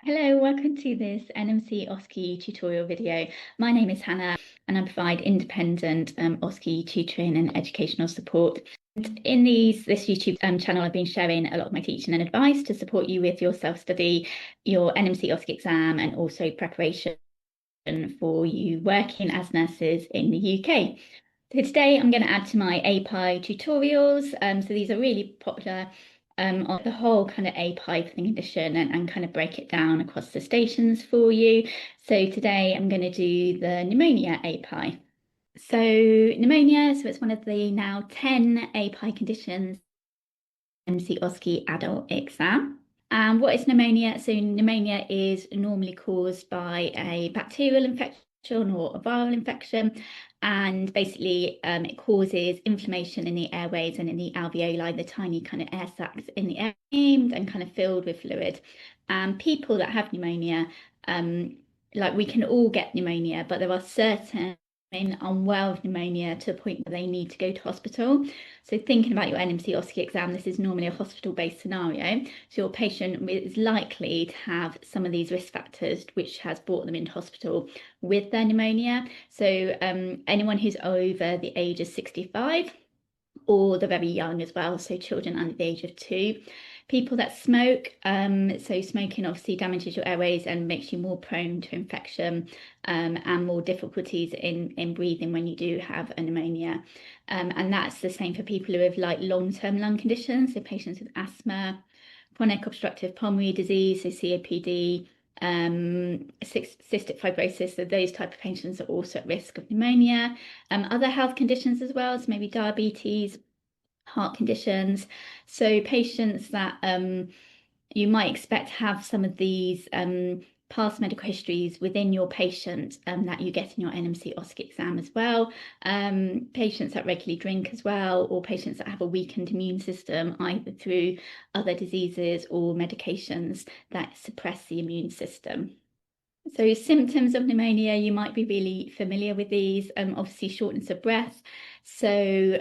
Hello, welcome to this NMC OSCE tutorial video. My name is Hannah and I provide independent OSCE tutoring and educational support. And in this YouTube channel, I've been sharing a lot of my teaching and advice to support you with your self-study, your NMC OSCE exam, and also preparation for you working as nurses in the UK. So today I'm going to add to my APIE tutorials. So these are really popular on the whole kind of APIE condition and kind of break it down across the stations for you. So today I'm going to do the pneumonia APIE. So pneumonia, so it's one of the now 10 APIE conditions in NMC OSCE adult exam. And what is pneumonia? So pneumonia is normally caused by a bacterial infection or a viral infection. And basically, it causes inflammation in the airways and in the alveoli, the tiny kind of air sacs in the air, and kind of filled with fluid. And people that have pneumonia, like we can all get pneumonia, but there are certain unwell with pneumonia to a point where they need to go to hospital. So thinking about your NMC OSCE exam, this is normally a hospital-based scenario. So your patient is likely to have some of these risk factors which has brought them into hospital with their pneumonia. So anyone who's over the age of 65 or the very young as well, so children under the age of 2. People that smoke, so smoking obviously damages your airways and makes you more prone to infection and more difficulties in breathing when you do have a pneumonia. And that's the same for people who have like long-term lung conditions, so patients with asthma, chronic obstructive pulmonary disease, so COPD, cystic fibrosis, so those type of patients are also at risk of pneumonia. Other health conditions as well, so maybe diabetes, heart conditions. So patients that you might expect to have some of these past medical histories within your patient that you get in your NMC OSCE exam as well. Patients that regularly drink as well, or patients that have a weakened immune system, either through other diseases or medications that suppress the immune system. So symptoms of pneumonia, you might be really familiar with these, obviously shortness of breath. So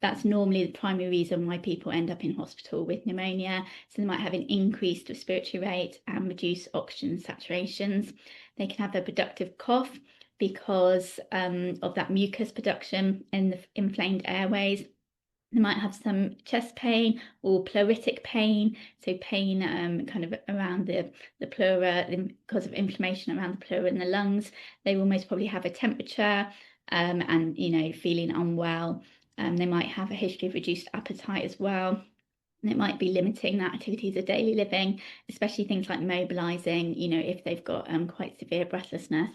that's normally the primary reason why people end up in hospital with pneumonia. So they might have an increased respiratory rate and reduced oxygen saturations. They can have a productive cough because of that mucus production in the inflamed airways. They might have some chest pain or pleuritic pain, so pain kind of around the pleura because of inflammation around the pleura in the lungs. They will most probably have a temperature and feeling unwell. They might have a history of reduced appetite as well. And it might be limiting the activities of daily living, especially things like mobilizing, if they've got quite severe breathlessness.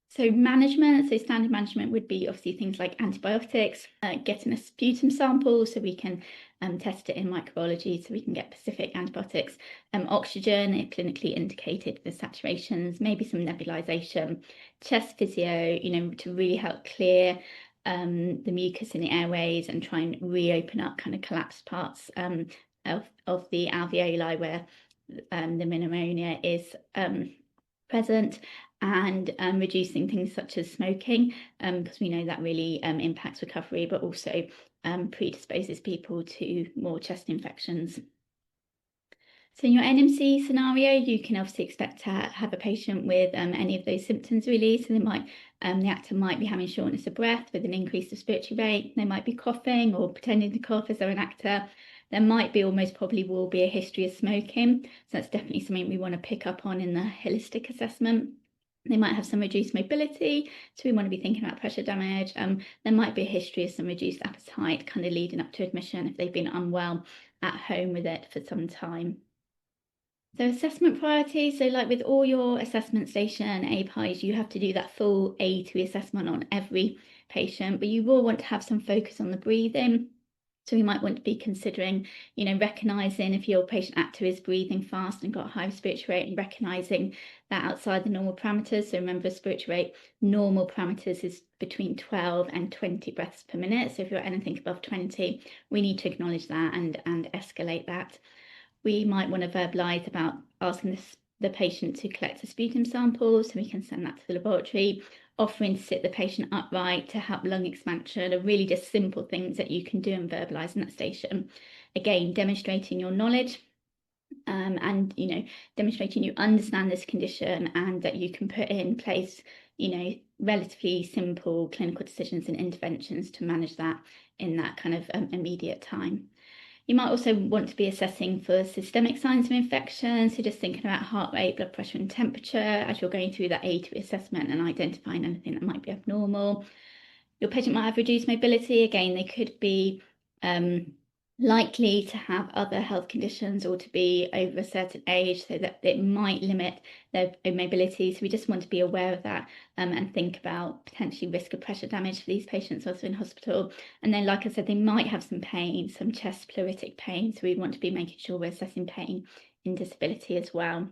So management, so standard management would be obviously things like antibiotics, getting a sputum sample so we can test it in microbiology so we can get specific antibiotics, oxygen, if clinically indicated, the saturations, maybe some nebulization, chest physio, to really help clear the mucus in the airways and try and reopen up kind of collapsed parts of the alveoli where the pneumonia is present, and reducing things such as smoking, because we know that really impacts recovery, but also predisposes people to more chest infections. So in your NMC scenario, you can obviously expect to have a patient with any of those symptoms really. So they might, the actor might be having shortness of breath with an increased respiratory rate. They might be coughing or pretending to cough as they're an actor. There might be, or most probably will be, a history of smoking. So that's definitely something we want to pick up on in the holistic assessment. They might have some reduced mobility, so we want to be thinking about pressure damage. There might be a history of some reduced appetite kind of leading up to admission if they've been unwell at home with it for some time. So assessment priorities, so like with all your assessment station APIEs, you have to do that full A2E assessment on every patient, but you will want to have some focus on the breathing. So we might want to be considering, recognising if your patient actor is breathing fast and got a high respiratory rate, and recognising that outside the normal parameters. So remember, respiratory rate, normal parameters is between 12 and 20 breaths per minute. So if you're anything above 20, we need to acknowledge that and escalate that. We might want to verbalise about asking the patient to collect a sputum sample so we can send that to the laboratory, offering to sit the patient upright to help lung expansion, are really just simple things that you can do and verbalise in that station. Again, demonstrating your knowledge and, demonstrating you understand this condition and that you can put in place, relatively simple clinical decisions and interventions to manage that in that kind of immediate time. You might also want to be assessing for systemic signs of infection, so just thinking about heart rate, blood pressure and temperature as you're going through that A2E assessment and identifying anything that might be abnormal. Your patient might have reduced mobility. Again, they could be likely to have other health conditions or to be over a certain age, so that it might limit their mobility. So we just want to be aware of that and think about potentially risk of pressure damage for these patients also in hospital. And then, like I said, they might have some pain, some chest pleuritic pain. So we want to be making sure we're assessing pain in disability as well.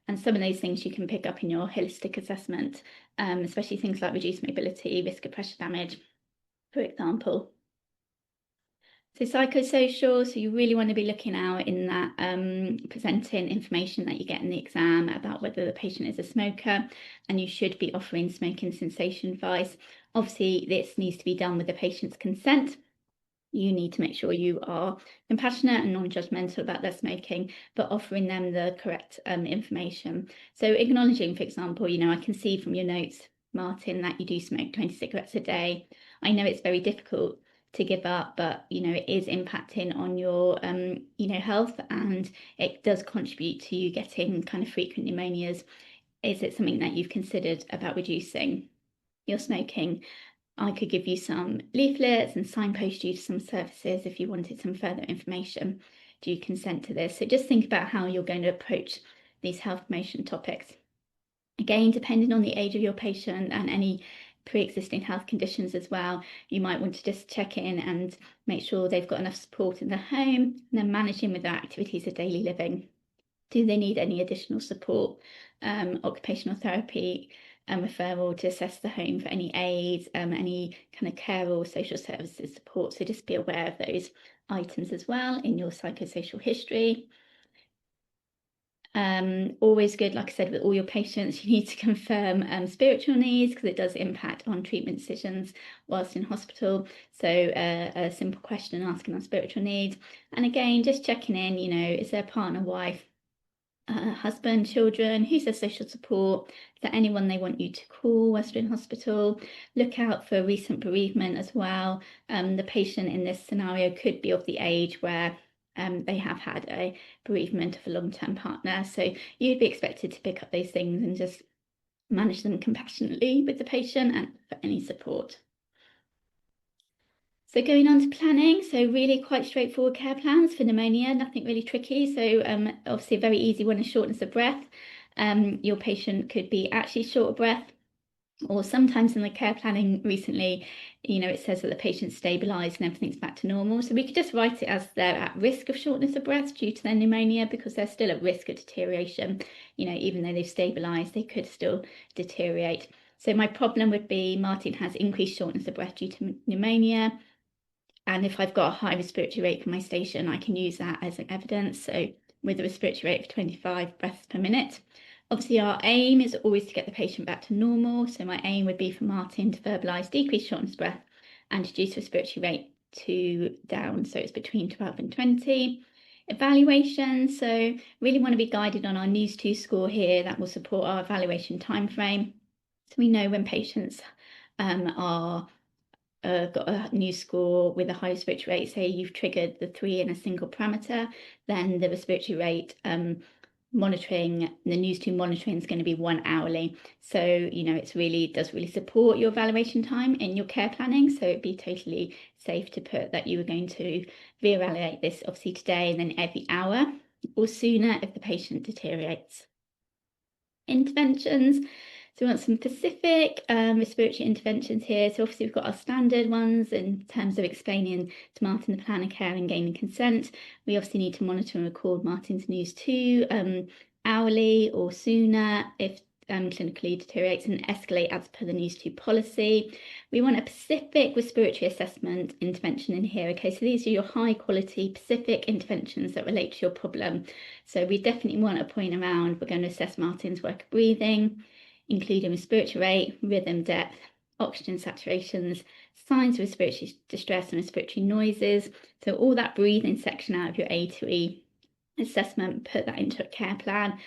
And some of those things you can pick up in your holistic assessment, especially things like reduced mobility, risk of pressure damage, for example. So psychosocial, so you really want to be looking out in that presenting information that you get in the exam about whether the patient is a smoker, and you should be offering smoking cessation advice. Obviously, this needs to be done with the patient's consent. You need to make sure you are compassionate and non-judgmental about their smoking, but offering them the correct information. So acknowledging, for example, I can see from your notes, Martin, that you do smoke 20 cigarettes a day. I know it's very difficult to give up, but it is impacting on your health, and it does contribute to you getting kind of frequent pneumonias. Is it something that you've considered about reducing your smoking? I could give you some leaflets and signpost you to some services if you wanted some further information. Do you consent to this? So just think about how you're going to approach these health promotion topics. Again, depending on the age of your patient and any pre-existing health conditions as well, you might want to just check in and make sure they've got enough support in their home, and then managing with their activities of daily living. Do they need any additional support, occupational therapy, referral to assess the home for any aids, any kind of care or social services support? So just be aware of those items as well in your psychosocial history. Always good, like I said, with all your patients, you need to confirm spiritual needs, because it does impact on treatment decisions whilst in hospital. So a simple question asking on spiritual needs. And again, just checking in, is there a partner, wife, husband, children, who's their social support? Is there anyone they want you to call whilst in hospital? Look out for recent bereavement as well. The patient in this scenario could be of the age where they have had a bereavement of a long-term partner. So you'd be expected to pick up those things and just manage them compassionately with the patient and for any support. So going on to planning, so really quite straightforward care plans for pneumonia, nothing really tricky. So obviously a very easy one is shortness of breath. Your patient could be actually short of breath, or sometimes in the care planning recently, it says that the patient's stabilised and everything's back to normal. So we could just write it as they're at risk of shortness of breath due to their pneumonia, because they're still at risk of deterioration. Even though they've stabilised, they could still deteriorate. So my problem would be Martin has increased shortness of breath due to pneumonia. And if I've got a high respiratory rate for my station, I can use that as an evidence. So with a respiratory rate of 25 breaths per minute. Obviously, our aim is always to get the patient back to normal. So my aim would be for Martin to verbalise decreased shortness of breath and reduce respiratory rate to down. So it's between 12 and 20. Evaluation. So really want to be guided on our NMC score here. That will support our evaluation timeframe. So we know when patients are got a new score with a high respiratory rate, say you've triggered the 3 in a single parameter, then the respiratory rate monitoring, the NMC monitoring is going to be 1 hourly. So, it does really support your evaluation time in your care planning. So it'd be totally safe to put that you were going to reevaluate this obviously today and then every hour or sooner if the patient deteriorates. Interventions. So we want some specific respiratory interventions here. So obviously we've got our standard ones in terms of explaining to Martin the plan of care and gaining consent. We obviously need to monitor and record Martin's NMC hourly or sooner if clinically deteriorates, and escalate as per the NMC policy. We want a specific respiratory assessment intervention in here. Okay, so these are your high quality specific interventions that relate to your problem. So we definitely want a point around, we're going to assess Martin's work of breathing, including respiratory rate, rhythm, depth, oxygen saturations, signs of respiratory distress and respiratory noises. So all that breathing section out of your A2E assessment, put that into a care plan.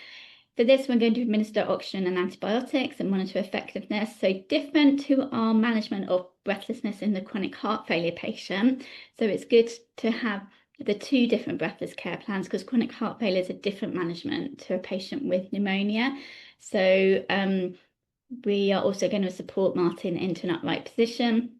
For this, we're going to administer oxygen and antibiotics and monitor effectiveness. So different to our management of breathlessness in the chronic heart failure patient. So it's good to have the two different breathless care plans, because chronic heart failure is a different management to a patient with pneumonia. So we are also going to support Martin into an upright position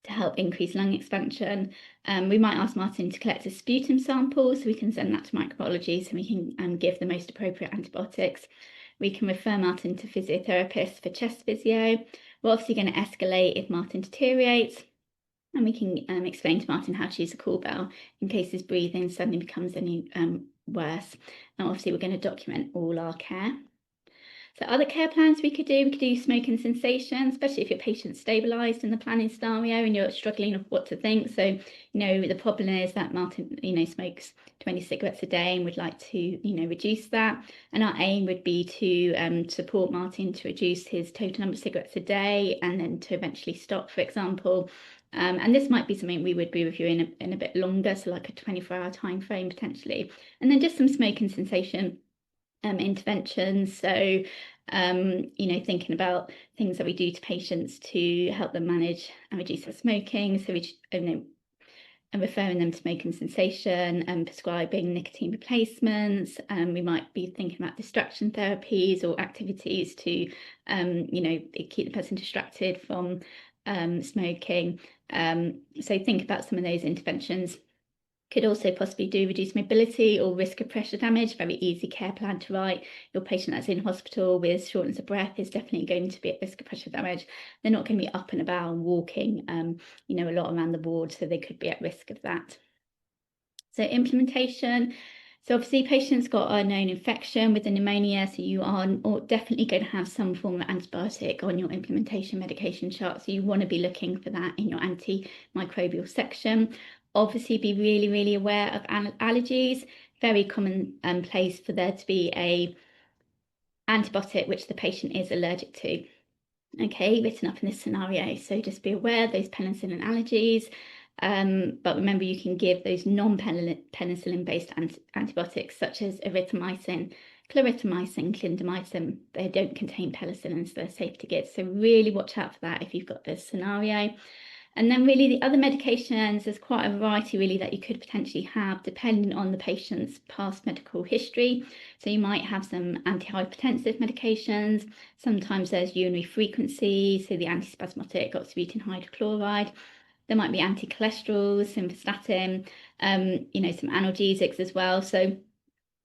to help increase lung expansion. We might ask Martin to collect a sputum sample so we can send that to microbiology so we can give the most appropriate antibiotics. We can refer Martin to physiotherapists for chest physio. We're obviously going to escalate if Martin deteriorates, and we can explain to Martin how to use a call bell in case his breathing suddenly becomes any worse. And obviously we're going to document all our care. So other care plans we could do smoking cessation, especially if your patient's stabilised in the planning scenario and you're struggling with what to think. So, the problem is that Martin, smokes 20 cigarettes a day and would like to, reduce that. And our aim would be to support Martin to reduce his total number of cigarettes a day and then to eventually stop, for example. And this might be something we would be reviewing in a bit longer, so like a 24-hour time frame potentially. And then just some smoking cessation interventions. So, thinking about things that we do to patients to help them manage and reduce their smoking. So we, and referring them to smoking cessation and prescribing nicotine replacements. We might be thinking about distraction therapies or activities to, keep the person distracted from smoking. So think about some of those interventions. Could also possibly do reduced mobility or risk of pressure damage. Very easy care plan to write. Your patient that's in hospital with shortness of breath is definitely going to be at risk of pressure damage. They're not going to be up and about and walking, a lot around the ward, so they could be at risk of that. So implementation. So obviously patients got a known infection with the pneumonia, so you are definitely going to have some form of antibiotic on your implementation medication chart. So you want to be looking for that in your antimicrobial section. Obviously be really, really aware of allergies. Very common place for there to be a antibiotic which the patient is allergic to. Okay, written up in this scenario. So just be aware of those penicillin allergies. But remember, you can give those non-penicillin-based antibiotics such as erythromycin, clarithromycin, clindamycin. They don't contain penicillin, so they're safe to give. So really watch out for that if you've got this scenario. And then really the other medications, there's quite a variety really that you could potentially have depending on the patient's past medical history. So you might have some antihypertensive medications. Sometimes there's urinary frequency, so the antispasmodic oxybutyl hydrochloride. There might be anti-cholesterol, simvastatin, some analgesics as well. So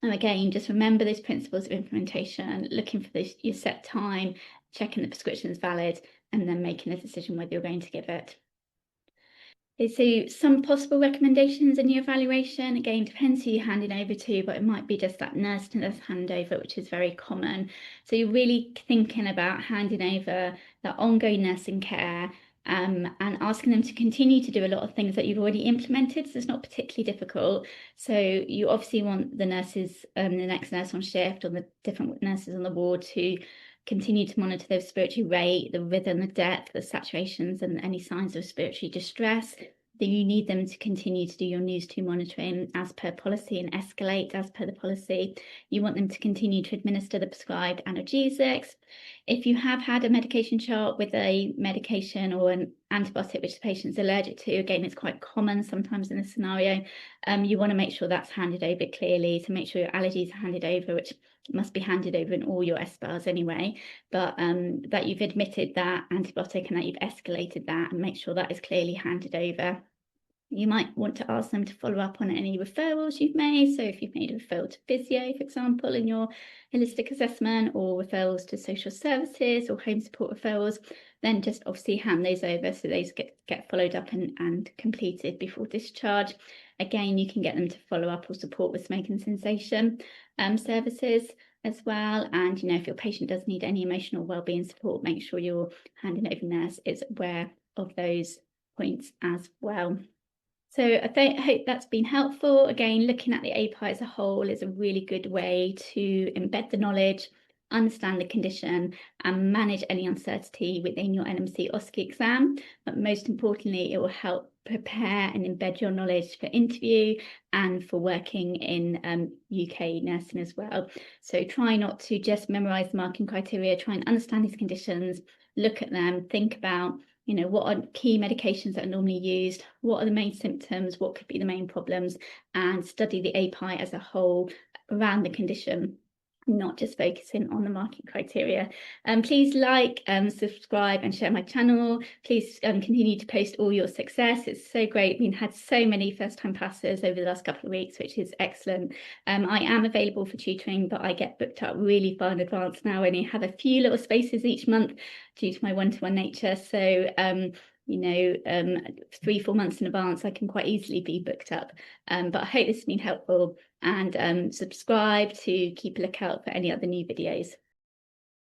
again, just remember those principles of implementation, looking for your set time, checking the prescription is valid, and then making a decision whether you're going to give it. So some possible recommendations in your evaluation, again, depends who you're handing over to, but it might be just that nurse to nurse handover, which is very common. So you're really thinking about handing over that ongoing nursing care and asking them to continue to do a lot of things that you've already implemented. So it's not particularly difficult. So you obviously want the nurses, the next nurse on shift or the different nurses on the ward to continue to monitor their respiratory rate, the rhythm, the depth, the saturations, and any signs of respiratory distress. Then you need them to continue to do your News 2 monitoring as per policy and escalate as per the policy. You want them to continue to administer the prescribed analgesics. If you have had a medication chart with a medication or an antibiotic which the patient's allergic to, again, it's quite common sometimes in this scenario, you want to make sure that's handed over clearly, to make sure your allergies are handed over, which must be handed over in all your SBARs anyway, but that you've admitted that antibiotic and that you've escalated that, and make sure that is clearly handed over. You might want to ask them to follow up on any referrals you've made. So if you've made a referral to physio, for example, in your holistic assessment, or referrals to social services or home support referrals, then just obviously hand those over so those get followed up and completed before discharge. Again, you can get them to follow up or support with smoking cessation services as well. And, if your patient does need any emotional wellbeing support, make sure your handing over nurse is aware of those points as well. So I hope that's been helpful. Again, looking at the APIE as a whole is a really good way to embed the knowledge, understand the condition and manage any uncertainty within your NMC OSCE exam. But most importantly, it will help prepare and embed your knowledge for interview and for working in UK nursing as well. So try not to just memorise the marking criteria, try and understand these conditions, look at them, think about, you know, what are key medications that are normally used, what are the main symptoms, what could be the main problems, and study the APIE as a whole around the condition, not just focusing on the marking criteria. Please like, subscribe and share my channel. Please continue to post all your success. It's so great. We've had so many first-time passers over the last couple of weeks, which is excellent. I am available for tutoring, but I get booked up really far in advance now. I only have a few little spaces each month due to my one-to-one nature. So you know, 3-4 months in advance, I can quite easily be booked up. But I hope this has been helpful, and subscribe to keep a lookout for any other new videos.